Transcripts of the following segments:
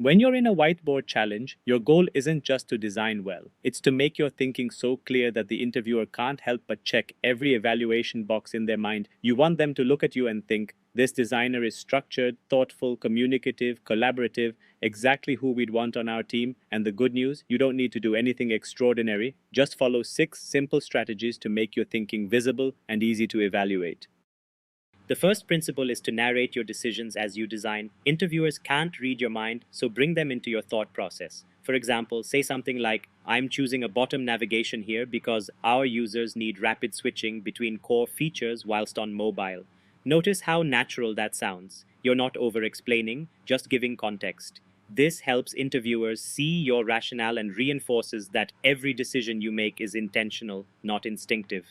When you're in a whiteboard challenge, your goal isn't just to design well. It's to make your thinking so clear that the interviewer can't help but check every evaluation box in their mind. You want them to look at you and think, this designer is structured, thoughtful, communicative, collaborative, exactly who we'd want on our team. And the good news, you don't need to do anything extraordinary. Just follow 6 simple strategies to make your thinking visible and easy to evaluate. The first principle is to narrate your decisions as you design. Interviewers can't read your mind, so bring them into your thought process. For example, say something like, I'm choosing a bottom navigation here because our users need rapid switching between core features whilst on mobile. Notice how natural that sounds. You're not over explaining, just giving context. This helps interviewers see your rationale and reinforces that every decision you make is intentional, not instinctive.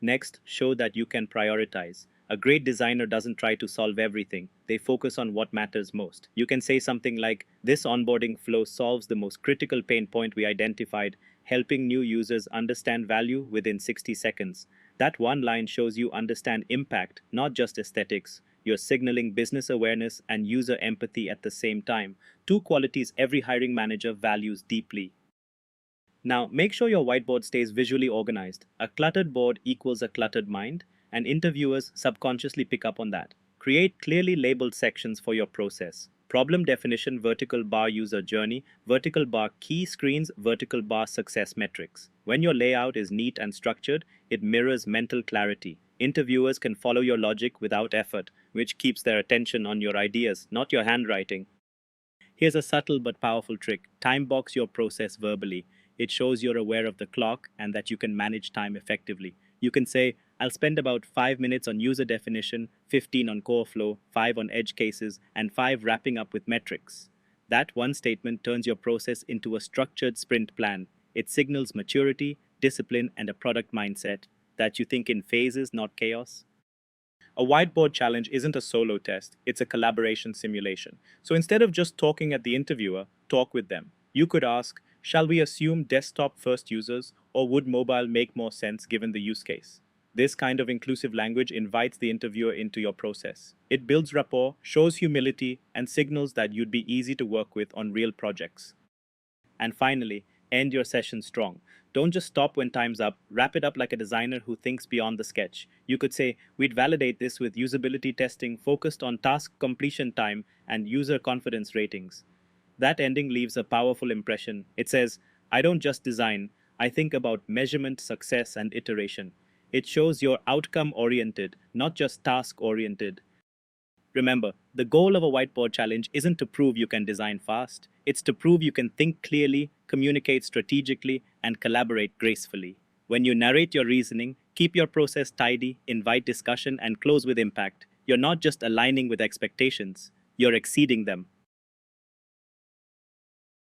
Next, show that you can prioritize. A great designer doesn't try to solve everything, they focus on what matters most. You can say something like, this onboarding flow solves the most critical pain point we identified, helping new users understand value within 60 seconds. That one line shows you understand impact, not just aesthetics. You're signaling business awareness and user empathy at the same time, two qualities every hiring manager values deeply. Now, make sure your whiteboard stays visually organized. A cluttered board equals a cluttered mind, and interviewers subconsciously pick up on that. Create clearly labeled sections for your process. Problem definition, vertical bar user journey, vertical bar key screens, vertical bar success metrics. When your layout is neat and structured, it mirrors mental clarity. Interviewers can follow your logic without effort, which keeps their attention on your ideas, not your handwriting. Here's a subtle but powerful trick. Time box your process verbally. It shows you're aware of the clock and that you can manage time effectively. You can say, I'll spend about 5 minutes on user definition, 15 on core flow, 5 on edge cases, and 5 wrapping up with metrics. That one statement turns your process into a structured sprint plan. It signals maturity, discipline, and a product mindset that you think in phases, not chaos. A whiteboard challenge isn't a solo test, it's a collaboration simulation. So instead of just talking at the interviewer, talk with them. You could ask, shall we assume desktop first users, or would mobile make more sense given the use case? This kind of inclusive language invites the interviewer into your process. It builds rapport, shows humility, and signals that you'd be easy to work with on real projects. And finally, end your session strong. Don't just stop when time's up, wrap it up like a designer who thinks beyond the sketch. You could say, we'd validate this with usability testing focused on task completion time and user confidence ratings. That ending leaves a powerful impression. It says, I don't just design, I think about measurement, success, and iteration. It shows you're outcome oriented, not just task oriented. Remember, the goal of a whiteboard challenge isn't to prove you can design fast, it's to prove you can think clearly, communicate strategically, and collaborate gracefully. When you narrate your reasoning, keep your process tidy, invite discussion, and close with impact. You're not just aligning with expectations, you're exceeding them.